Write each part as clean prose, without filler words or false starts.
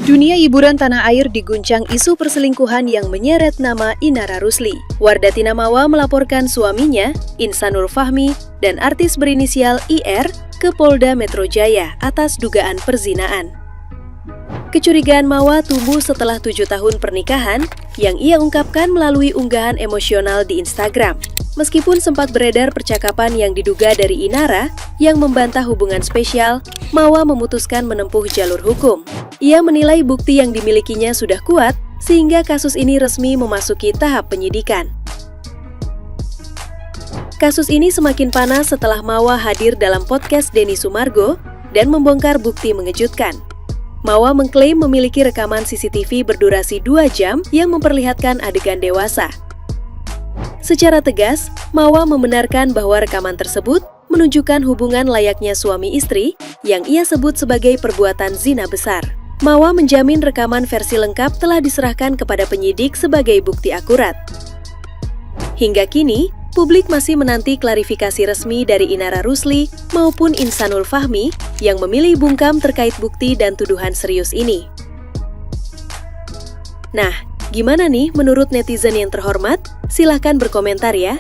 Dunia hiburan tanah air diguncang isu perselingkuhan yang menyeret nama Inara Rusli. Wardah Tinamawa melaporkan suaminya, Insanul Fahmi, dan artis berinisial IR ke Polda Metro Jaya atas dugaan perzinaan. Kecurigaan Mawa tumbuh setelah 7 tahun pernikahan yang ia ungkapkan melalui unggahan emosional di Instagram. Meskipun sempat beredar percakapan yang diduga dari Inara yang membantah hubungan spesial, Mawa memutuskan menempuh jalur hukum. Ia menilai bukti yang dimilikinya sudah kuat, sehingga kasus ini resmi memasuki tahap penyidikan. Kasus ini semakin panas setelah Mawa hadir dalam podcast Denny Sumargo dan membongkar bukti mengejutkan. Mawa mengklaim memiliki rekaman CCTV berdurasi 2 jam yang memperlihatkan adegan dewasa. Secara tegas, Mawa membenarkan bahwa rekaman tersebut menunjukkan hubungan layaknya suami istri yang ia sebut sebagai perbuatan zina besar. Mawa menjamin rekaman versi lengkap telah diserahkan kepada penyidik sebagai bukti akurat. Hingga kini, publik masih menanti klarifikasi resmi dari Inara Rusli maupun Insanul Fahmi yang memilih bungkam terkait bukti dan tuduhan serius ini. Nah, gimana nih menurut netizen yang terhormat? Silahkan berkomentar ya.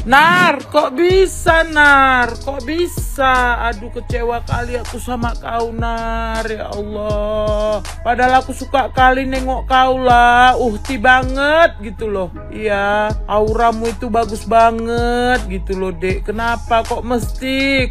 Nar, kok bisa Nar? Kok bisa? Aduh, kecewa kali aku sama kau Nar, ya Allah. Padahal aku suka kali nengok kau lah, uhti banget gitu loh. Iya, auramu itu bagus banget gitu loh Dek. Kenapa kok mesti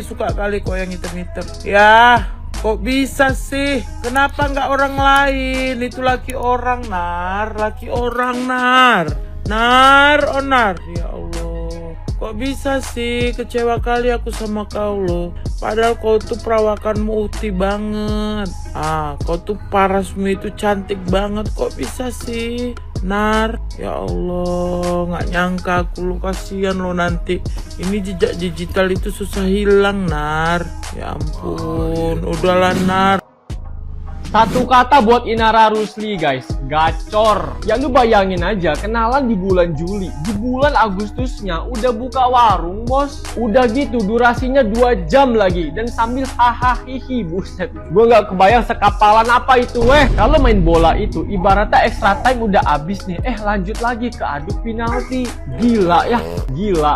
suka kali kau yang hitam-hitam? Ya, kok bisa sih? Kenapa nggak orang lain? Itu laki orang Nar, laki orang Nar. Nar, oh Nar, ya Allah, kok bisa sih? Kecewa kali aku sama kau loh. Padahal kau tuh perawakanmu uti banget. Kau tuh parasmu itu cantik banget. Kok bisa sih? Nar, ya Allah, nggak nyangka aku lo, kasihan lo nanti. Ini jejak digital itu susah hilang Nar. Ya ampun, udahlah Nar. Satu kata buat Inara Rusli guys, gacor. Ya lu bayangin aja, kenalan di bulan Juli, di bulan Agustusnya udah buka warung bos. Udah gitu durasinya 2 jam lagi dan sambil hahaha, buset. Gue gak kebayang sekapalan apa itu Kalau main bola itu ibaratnya extra time udah abis nih, lanjut lagi ke adu penalti. Gila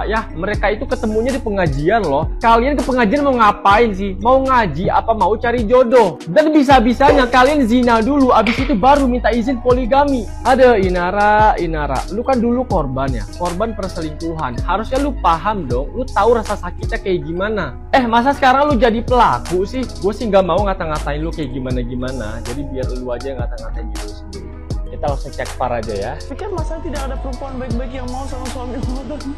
ya, mereka itu ketemunya di pengajian loh. Kalian ke pengajian mau ngapain sih? Mau ngaji apa mau cari jodoh? Dan bisa-bisanya kalian zina dulu, abis itu baru minta izin poligami. Ada Inara, lu kan dulu korban perselingkuhan. Harusnya lu paham dong, lu tahu rasa sakitnya kayak gimana. Masa sekarang lu jadi pelaku sih? Gue sih nggak mau ngata-ngatain lu kayak gimana. Jadi biar lu aja ngata-ngatain diri lu sendiri. Kita langsung cek par aja ya. Pikir masa tidak ada perempuan baik-baik yang mau sama suami modern?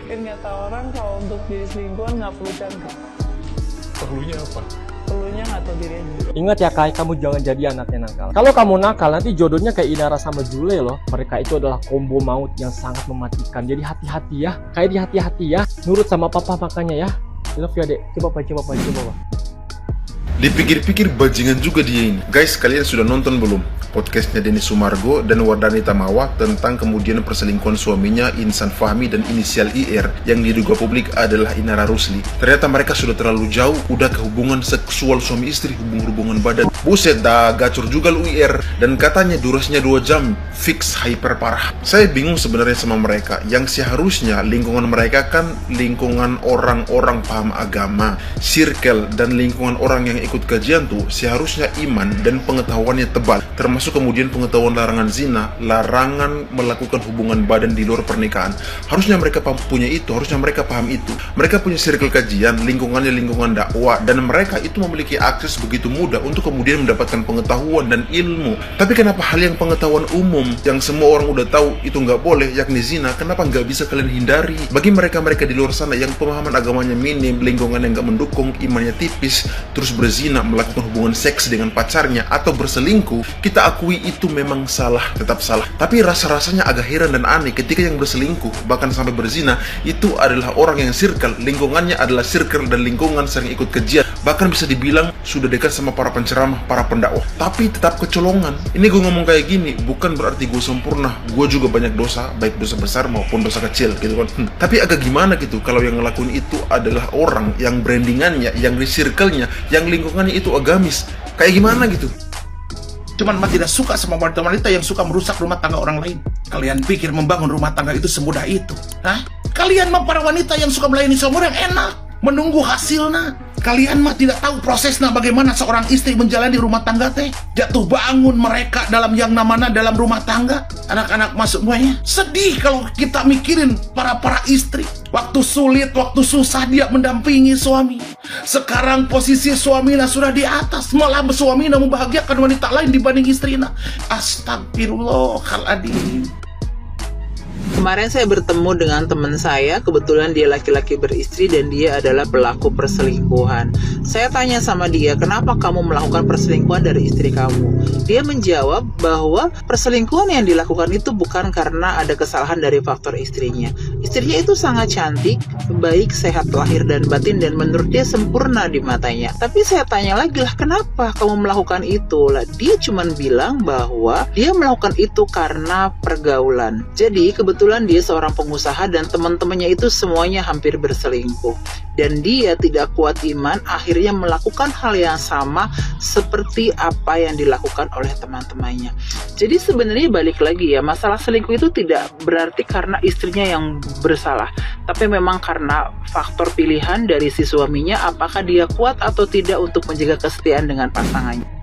Kan kata orang kalau untuk diri selingkuhan nggak perlu cantik. Perlunya apa? Perlunya nggak tahu diri aja. Ingat ya Kai, kamu jangan jadi anaknya nakal. Kalau kamu nakal, nanti jodohnya kayak Inara sama Jule loh. Mereka itu adalah combo maut yang sangat mematikan. Jadi hati-hati ya. Kayak hati-hati ya. Nurut sama papa makanya ya. Love ya dek. Coba pak. Dipikir-pikir bajingan juga dia ini. Guys, kalian sudah nonton belum podcastnya Denny Sumargo dan Wardah Tinamawa tentang kemudian perselingkuhan suaminya Insan Fahmi dan inisial IR yang diduga publik adalah Inara Rusli. Ternyata mereka sudah terlalu jauh, udah ke hubungan seksual suami istri, hubungan badan. Buset dah, gacor juga lu IR. Dan katanya durasinya 2 jam, fix hyper parah. Saya bingung sebenarnya sama mereka, yang seharusnya lingkungan mereka kan lingkungan orang-orang paham agama, circle dan lingkungan orang yang ikut kajian tuh seharusnya iman dan pengetahuannya tebal, termasuk kemudian pengetahuan larangan zina, larangan melakukan hubungan badan di luar pernikahan. Harusnya mereka punya itu, harusnya mereka paham itu. Mereka punya circle kajian, lingkungannya lingkungan dakwah, dan mereka itu memiliki akses begitu mudah untuk kemudian mendapatkan pengetahuan dan ilmu. Tapi kenapa hal yang pengetahuan umum yang semua orang udah tahu itu nggak boleh, yakni zina, kenapa nggak bisa kalian hindari? Bagi mereka-mereka di luar sana yang pemahaman agamanya minim, lingkungan yang nggak mendukung, imannya tipis, terus berzina, melakukan hubungan seks dengan pacarnya atau berselingkuh, kita akui itu memang salah, tetap salah. Tapi rasa-rasanya agak heran dan aneh ketika yang berselingkuh, bahkan sampai berzina, itu adalah orang yang circle, lingkungannya adalah circle dan lingkungan sering ikut kajian, bahkan bisa dibilang sudah dekat sama para penceramah, para pendakwah, tapi tetap kecolongan. Ini gue ngomong kayak gini, bukan berarti gue sempurna, gue juga banyak dosa, baik dosa besar maupun dosa kecil gitu kan. Tapi agak gimana gitu kalau yang ngelakuin itu adalah orang yang brandingannya, yang di circle-nya, yang perselingkuhan itu agamis. Kayak gimana gitu? Cuman mah tidak suka sama wanita-wanita yang suka merusak rumah tangga orang lain. Kalian pikir membangun rumah tangga itu semudah itu? Hah? Kalian mah para wanita yang suka melayani suami yang enak, menunggu hasilnya. Kalian mah tidak tahu prosesnya bagaimana seorang istri menjalani rumah tangga teh. Jatuh bangun mereka dalam yang namanya dalam rumah tangga. Anak-anak masuk semuanya. Sedih kalau kita mikirin para istri. Waktu sulit, waktu susah dia mendampingi suami. Sekarang posisi suaminya sudah di atas. Malah suaminya membahagiakan wanita lain dibanding istrinya. Astagfirullahaladzim. Kemarin saya bertemu dengan teman saya, kebetulan dia laki-laki beristri dan dia adalah pelaku perselingkuhan. Saya tanya sama dia, kenapa kamu melakukan perselingkuhan dari istri kamu? Dia menjawab bahwa perselingkuhan yang dilakukan itu bukan karena ada kesalahan dari faktor istrinya. Istrinya itu sangat cantik, baik, sehat lahir dan batin, dan menurut dia sempurna di matanya. Tapi saya tanya lagi lah, kenapa kamu melakukan itu? Lah, dia cuma bilang bahwa dia melakukan itu karena pergaulan. Jadi kebetulan dia seorang pengusaha dan teman-temannya itu semuanya hampir berselingkuh. Dan dia tidak kuat iman, akhirnya melakukan hal yang sama seperti apa yang dilakukan oleh teman-temannya. Jadi sebenarnya balik lagi ya, masalah selingkuh itu tidak berarti karena istrinya yang bersalah, tapi memang karena faktor pilihan dari si suaminya, apakah dia kuat atau tidak untuk menjaga kesetiaan dengan pasangannya.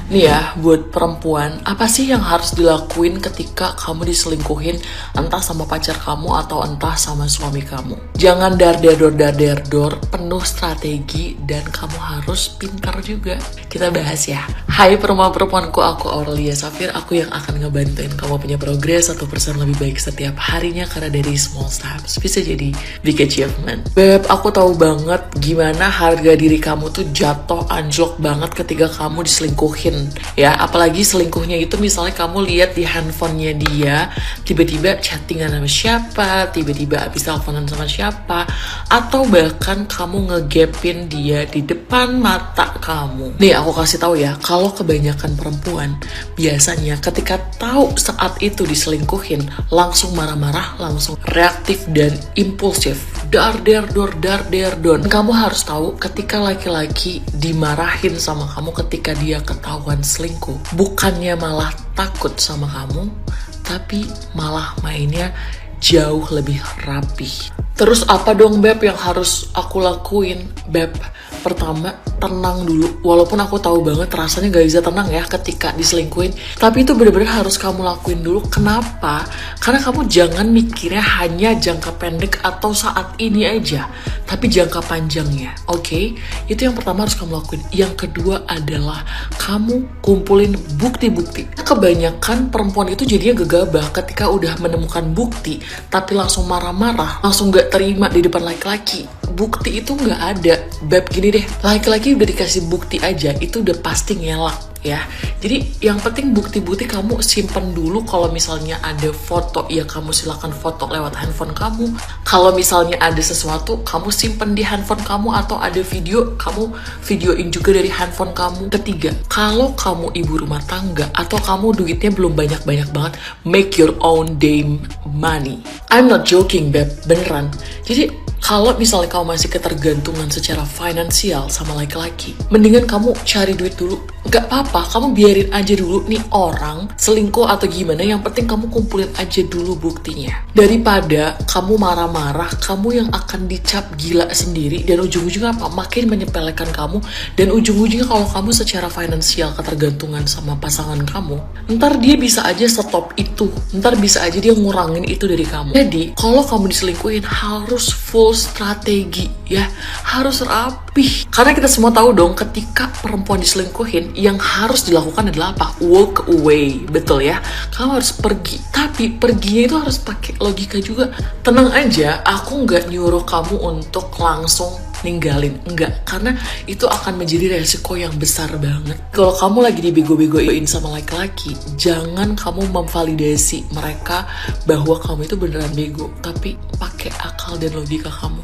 Nih ya, buat perempuan, apa sih yang harus dilakuin ketika kamu diselingkuhin entah sama pacar kamu atau entah sama suami kamu? Jangan dar-der-dor, penuh strategi, dan kamu harus pintar juga. Kita bahas ya. Hai perempuan-perempuanku, aku Aurelia Safir, aku yang akan ngebantuin kamu punya progres 1% lebih baik setiap harinya, karena dari small steps bisa jadi big achievement. Beb, aku tahu banget gimana harga diri kamu tuh jatuh anjlok banget ketika kamu diselingkuhin. Ya, apalagi selingkuhnya itu misalnya kamu lihat di handphonenya dia tiba-tiba chattingan sama siapa, tiba-tiba habis teleponan sama siapa, atau bahkan kamu ngegapin dia di depan mata kamu. Nih aku kasih tahu ya, kalau kebanyakan perempuan biasanya ketika tahu saat itu diselingkuhin langsung marah-marah, langsung reaktif dan impulsif. Dar-der-dor. Kamu harus tahu ketika laki-laki dimarahin sama kamu ketika dia ketahuan selingkuh, bukannya malah takut sama kamu, tapi malah mainnya jauh lebih rapi. Terus apa dong Beb yang harus aku lakuin? Beb, pertama tenang dulu. Walaupun aku tahu banget rasanya gak bisa tenang ya ketika diselingkuhin, tapi itu benar-benar harus kamu lakuin dulu. Kenapa? Karena kamu jangan mikirnya hanya jangka pendek atau saat ini aja, tapi jangka panjangnya. Oke? Itu yang pertama harus kamu lakuin. Yang kedua adalah kamu kumpulin bukti-bukti. Kebanyakan perempuan itu jadinya gegabah ketika udah menemukan bukti, tapi langsung marah-marah, langsung gak terima di depan laki-laki. Bukti itu nggak ada. Beb, gini deh, laki-laki udah dikasih bukti aja itu udah pasti ngelak ya. Jadi yang penting bukti-bukti kamu simpen dulu. Kalau misalnya ada foto, ya kamu silakan foto lewat handphone kamu. Kalau misalnya ada sesuatu, kamu simpen di handphone kamu, atau ada video, kamu videoin juga dari handphone kamu. Ketiga, kalau kamu ibu rumah tangga atau kamu duitnya belum banyak-banyak banget, make your own damn money. I'm not joking, Beb, beneran. Jadi kalau misalnya kamu masih ketergantungan secara finansial sama laki-laki, mendingan kamu cari duit dulu. Gak apa-apa, kamu biarin aja dulu nih orang selingkuh atau gimana, yang penting kamu kumpulin aja dulu buktinya. Daripada kamu marah-marah, kamu yang akan dicap gila sendiri, dan ujung-ujungnya apa? Makin menyepelekan kamu, dan ujung-ujungnya kalau kamu secara finansial ketergantungan sama pasangan kamu, ntar dia bisa aja stop itu, ntar bisa aja dia ngurangin itu dari kamu. Jadi, kalau kamu diselingkuhin harus full strategi ya, harus rapih. Karena kita semua tahu dong, ketika perempuan diselingkuhin, yang harus dilakukan adalah apa? Walk away, betul ya? Kamu harus pergi, tapi perginya itu harus pakai logika juga. Tenang aja, aku nggak nyuruh kamu untuk langsung ninggalin, enggak, karena itu akan menjadi resiko yang besar banget. Kalau kamu lagi dibego-begoin sama laki-laki, jangan kamu memvalidasi mereka bahwa kamu itu beneran bego, tapi pakai akal dan logika kamu.